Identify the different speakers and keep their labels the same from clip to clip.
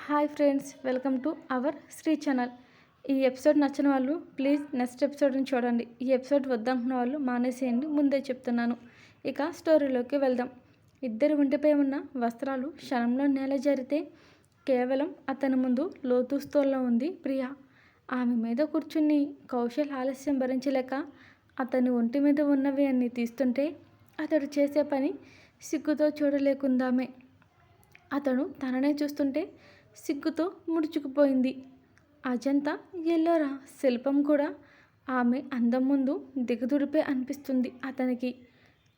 Speaker 1: Hi friends, welcome to our Shri channel. ఈ episode నచ్చిన వాళ్ళు ప్లీజ్ నెక్స్ట్ ఎపిసోడ్ని చూడండి. ఈ ఎపిసోడ్ వద్దనుకున్న వాళ్ళు మానేసేయండి, ముందే చెప్తున్నాను. ఇక స్టోరీలోకి వెళ్దాం. ఇద్దరు ఒంటిపై ఉన్న వస్త్రాలు క్షణంలో నేల జరితే కేవలం అతని ముందు లోతుస్తోల్లో ఉంది ప్రియ. ఆమె మీద కూర్చుని కౌశల్ ఆలస్యం భరించలేక అతని ఒంటి మీద ఉన్నవి అన్నీ తీస్తుంటే అతడు చేసే పని సిగ్గుతో చూడలేకుందామే. అతడు తననే చూస్తుంటే సిగ్గుతో ముడుచుకుపోయింది. అజంతా ఎల్లోరా శిల్పం కూడా ఆమె అందం ముందు దిగదుడిపే అనిపిస్తుంది అతనికి.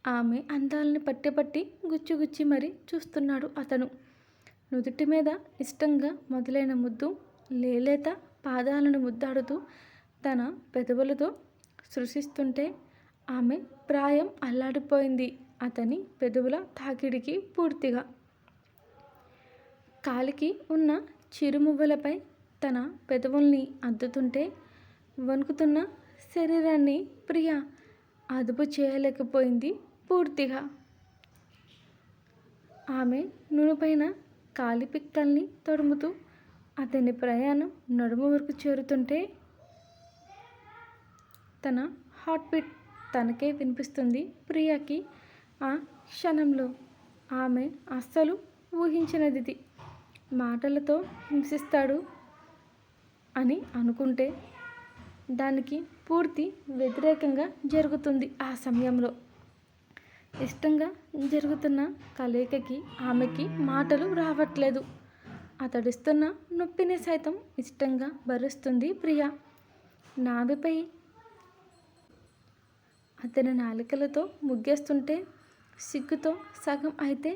Speaker 1: ఆమె అందాలని పట్టి పట్టి గుచ్చి మరీ చూస్తున్నాడు అతను. నుదుటి మీద ఇష్టంగా మొదలైన ముద్దు లేలేత పాదాలను ముద్దాడుతూ తన పెదవులతో సృష్టిస్తుంటే ఆమె ప్రాయం అల్లాడిపోయింది అతని పెదవుల తాకిడికి పూర్తిగా. కాలికి ఉన్న చిరుమువ్వలపై తన పెదవుల్ని అద్దుతుంటే వణుకుతున్న శరీరాన్ని ప్రియ అదుపు చేయలేకపోయింది పూర్తిగా. ఆమె నునుపైన కాలి పిక్కల్ని తడుముతూ అతని ప్రయాణం నడుము వరకు చేరుతుంటే తన హార్ట్ బీట్ తనకే వినిపిస్తుంది ప్రియకి. ఆ క్షణంలో ఆమె అస్సలు ఊహించినది మాటలతో హింసిస్తాడు అని అనుకుంటే దానికి పూర్తి వ్యతిరేకంగా జరుగుతుంది. ఆ సమయంలో ఇష్టంగా జరుగుతున్న కలయికకి ఆమెకి మాటలు రావట్లేదు. అతడిస్తున్న నొప్పిని సైతం ఇష్టంగా భరిస్తుంది ప్రియ. నాభిపై అతని నాలికలతో ముగ్గేస్తుంటే సిగ్గుతో సగం అయితే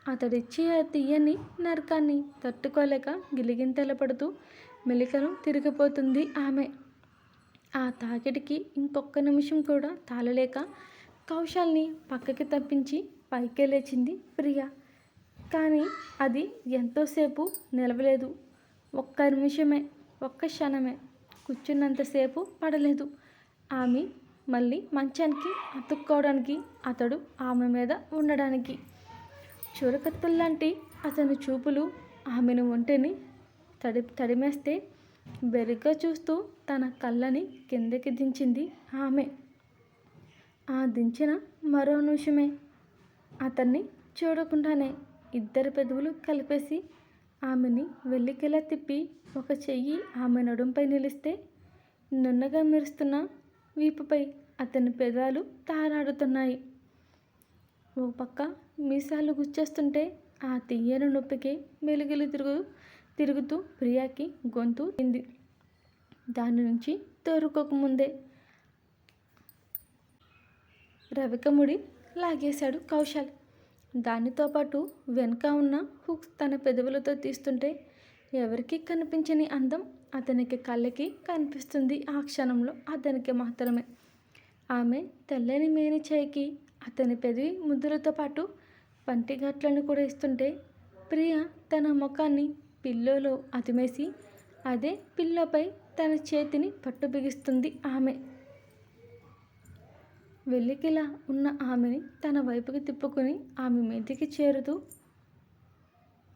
Speaker 1: అతడిచ్చే ఆ తీయని నరకాన్ని తట్టుకోలేక గిలిగింతలు పడుతూ మెలికలు తిరిగిపోతుంది ఆమె. ఆ తాకిడికి ఇంకొక్క నిమిషం కూడా తాళలేక కౌశల్ని పక్కకి తప్పించి పైకే లేచింది ప్రియ. కానీ అది ఎంతోసేపు నిలవలేదు. ఒక్క నిమిషమే, ఒక్క క్షణమే, కూర్చున్నంతసేపు పడలేదు. ఆమె మళ్ళీ మంచానికి అతుక్కోవడానికి, అతడు ఆమె మీద ఉండడానికి. చురకత్తుల్లాంటి అతని చూపులు ఆమెను ఒంటిని తడిమేస్తే బెరిగ్గా చూస్తూ తన కళ్ళని కిందకి దించింది ఆమె. ఆ దించిన మరో నిమిషమే అతన్ని చూడకుండానే ఇద్దరి పెదవులు కలిపేసి ఆమెని వెల్లికిలా తిప్పి ఒక చెయ్యి ఆమె నడుంపై నిలిస్తే నున్నగా మెరుస్తున్న వీపుపై అతని పెదాలు తారాడుతున్నాయి. ఓ పక్క మీసాలు గుచ్చేస్తుంటే ఆ తీయని నొప్పికి మెలుగులు తిరుగుతూ ప్రియాకి గొంతు తింది. దాని నుంచి తోరుకోకముందే రవికముడి లాగేశాడు కౌశల్. దానితో పాటు వెనుక ఉన్న హుక్స్ తన పెదవులతో తీస్తుంటే ఎవరికి కనిపించని అందం అతనికి కళ్ళకి కనిపిస్తుంది ఆ క్షణంలో అతనికి మాత్రమే. ఆమె తెల్లని మేని చేయికి అతని పెదవి ముద్దులతో పాటు పంటిఘాట్లను కూడా ఇస్తుంటే ప్రియ తన ముఖాన్ని పిల్లోలో అతిమేసి అదే పిల్లోపై తన చేతిని పట్టు బిగిస్తుంది ఆమె. వెల్లికిలా ఉన్న ఆమెని తన వైపుకి తిప్పుకుని ఆమె మీదికి చేరుతూ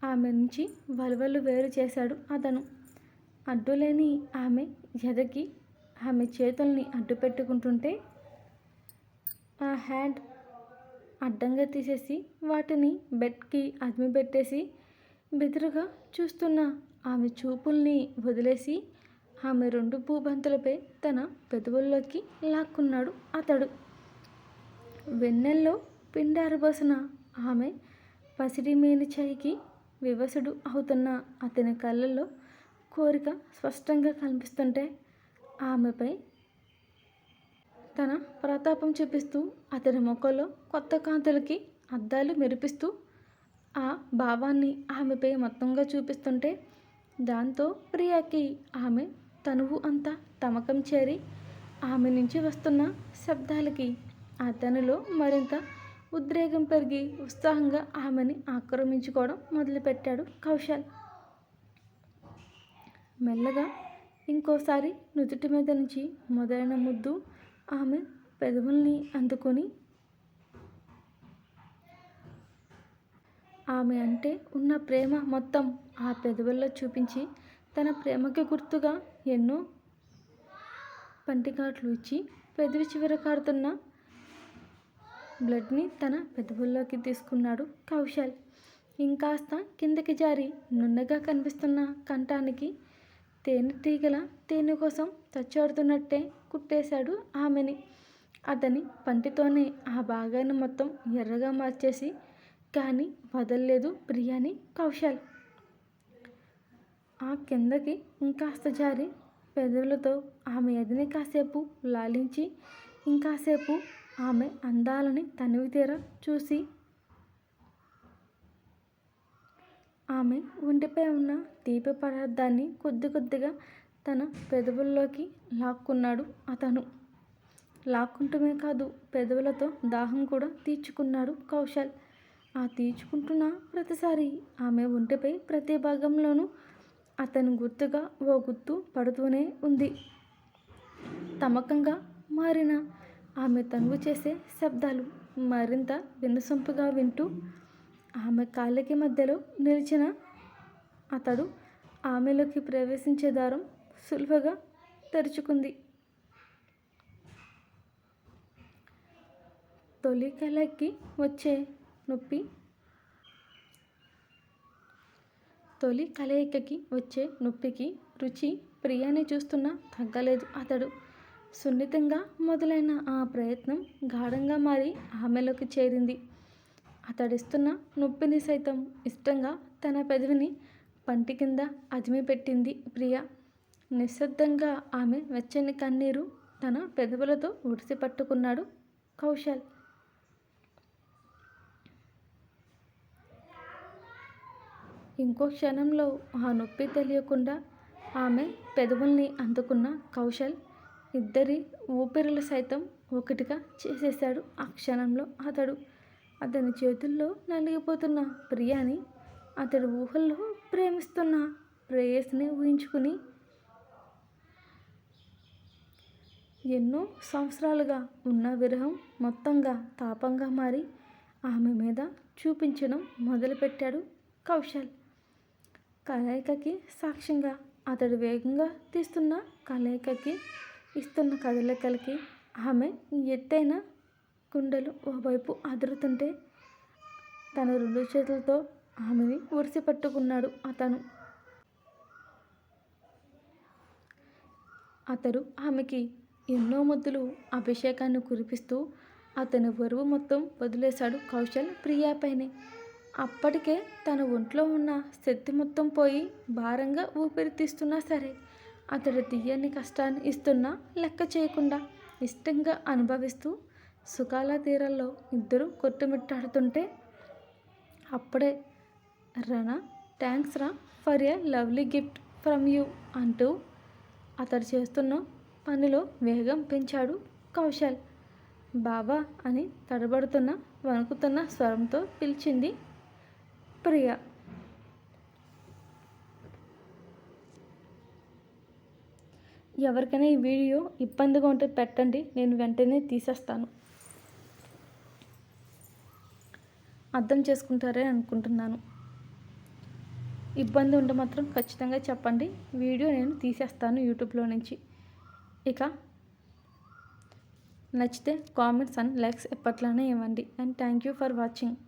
Speaker 1: ఆమె నుంచి వలువలు వేరు చేశాడు అతను. అడ్డులేని ఆమె ఎదకి ఆమె చేతుల్ని అడ్డు పెట్టుకుంటుంటే ఆ హ్యాండ్ అడ్డంగా తీసేసి వాటిని బెడ్కి అదిమి పెట్టేసి బెదురుగా చూస్తున్న ఆమె చూపుల్ని వదిలేసి ఆమె రెండు భూబంతులపై తన పెదవుల్లోకి లాక్కున్నాడు అతడు. వెన్నెల్లో పిండారబోసిన ఆమె పసిడి మేని చేయికి వివసుడు అవుతున్న అతని కళ్ళల్లో కోరిక స్పష్టంగా కనిపిస్తుంటే ఆమెపై తన ప్రతాపం చూపిస్తూ అతని ముఖంలో కొత్త కాంతులకి అద్దాలు మెరిపిస్తూ ఆ భావాన్ని ఆమెపై మొత్తంగా చూపిస్తుంటే దాంతో ప్రియకి ఆమె తనువు అంతా తమకం చేరి ఆమె నుంచి వస్తున్న శబ్దాలకి అతనిలో మరింత ఉద్రేకం పెరిగి ఉత్సాహంగా ఆమెని ఆక్రమించుకోవడం మొదలుపెట్టాడు కౌశల్. మెల్లగా ఇంకోసారి నుదుటి మీద నుంచి మొదలైన ముద్దు ఆమె పెదవుల్ని అందుకొని ఆమె అంటే ఉన్న ప్రేమ మొత్తం ఆ పెదవుల్లో చూపించి తన ప్రేమకి గుర్తుగా ఎన్నో పంటిఘాట్లు ఇచ్చి పెదవి చివర కారుతున్న బ్లడ్ని తన పెదవుల్లోకి తీసుకున్నాడు కౌశల్. ఇంకాస్త కిందకి జారి నున్నగా కనిపిస్తున్న కంఠానికి తేనెటీగల తేనె కోసం తచ్చాడుతున్నట్టే కుట్టేశాడు ఆమెని. అతని పంటితోనే ఆ భాగాన్ని మొత్తం ఎర్రగా మార్చేసి కానీ వదల్లేదు ప్రియాని కౌశల్. ఆ కిందకి ఇంకాస్త జారి పెదవులతో ఆమె ఎదని కాసేపు లాలించి ఇంకాసేపు ఆమె అందాలని తనివి తీర చూసి ఆమె ఒంటిపై ఉన్న తీపి పదార్థాన్ని కొద్ది కొద్దిగా తన పెదవుల్లోకి లాక్కున్నాడు అతను. లాక్కుంటమే కాదు పెదవులతో దాహం కూడా తీర్చుకున్నాడు కౌశల్. ఆ తీర్చుకుంటున్న ప్రతిసారి ఆమె ఒంటిపై ప్రతి భాగంలోనూ అతని గుర్తుగా ఓ గుర్తు పడుతూనే ఉంది. తమకంగా మారిన ఆమె తనువు చేసే శబ్దాలు మరింత వినసొంపుగా వింటూ ఆమె కాళ్ళకి మధ్యలో నిలిచిన అతడు ఆమెలోకి ప్రవేశించే దారం సులువుగా తెరుచుకుంది. తొలి కలయికకి వచ్చే నొప్పికి రుచి ప్రియాని చూస్తున్నా తగ్గలేదు అతడు. సున్నితంగా మొదలైన ఆ ప్రయత్నం గాఢంగా మారి ఆమెలోకి చేరింది. అతడిస్తున్న నొప్పిని సైతం ఇష్టంగా తన పెదవిని పంటి కింద అదిమి పెట్టింది ప్రియ. నిశ్శబ్దంగా ఆమె వెచ్చని కన్నీరు తన పెదవులతో ఒడిసి పట్టుకున్నాడు కౌశల్. ఇంకో క్షణంలో ఆ నొప్పి తెలియకుండా ఆమె పెదవుల్ని అందుకున్న కౌశల్ ఇద్దరి ఊపిరులు సైతం ఒకటిగా చేసేశాడు ఆ క్షణంలో అతడు. అతని చేతుల్లో నలిగిపోతున్న ప్రియాని అతడు ఊహల్లో ప్రేమిస్తున్న ప్రేయసిని ఊహించుకుని ఎన్నో సంవత్సరాలుగా ఉన్న విరహం మొత్తంగా తాపంగా మారి ఆమె మీద చూపించడం మొదలుపెట్టాడు కౌశల్. కలయికకి సాక్ష్యంగా అతడు వేగంగా తీస్తున్న కలయికకి ఇస్తున్న కదలికలకి ఆమె ఎత్తైన గుండెలు ఓవైపు అదురుతుంటే తన రెండు చేతులతో ఆమెని ఒడిసి పట్టుకున్నాడు అతను. అతడు ఆమెకి ఎన్నో ముద్దులు అభిషేకాన్ని కురిపిస్తూ అతని బరువు మొత్తం వదిలేశాడు కౌశల్ ప్రియాపైనే. అప్పటికే తన ఒంట్లో ఉన్న శక్తి మొత్తం పోయి భారంగా ఊపిరి తీస్తున్నా సరే అతడు తీయని కష్టాన్ని ఇస్తున్నా లెక్క చేయకుండా ఇష్టంగా అనుభవిస్తూ సుఖాల తీరాల్లో ఇద్దరు కొట్టుమిట్టాడుతుంటే అప్పుడే రనా థ్యాంక్స్ రా for a lovely gift from you అంటూ అతడు చేస్తున్న పనిలో వేగం పెంచాడు కౌశల్. బాబా అని తడబడుతున్న వణుకుతున్న స్వరంతో పిలిచింది ప్రియ. ఎవరికైనా ఈ వీడియో ఇబ్బందిగా ఉంటే పెట్టండి, నేను వెంటనే తీసేస్తాను. అర్థం చేసుకుంటారే అనుకుంటున్నాను. ఇబ్బంది ఉంటే మాత్రం ఖచ్చితంగా చెప్పండి, వీడియో నేను తీసేస్తాను యూట్యూబ్లో నుంచి. ఇక నచ్చితే కామెంట్స్ అండ్ లైక్స్ ఎప్పట్లానే ఇవ్వండి. And thank you for watching.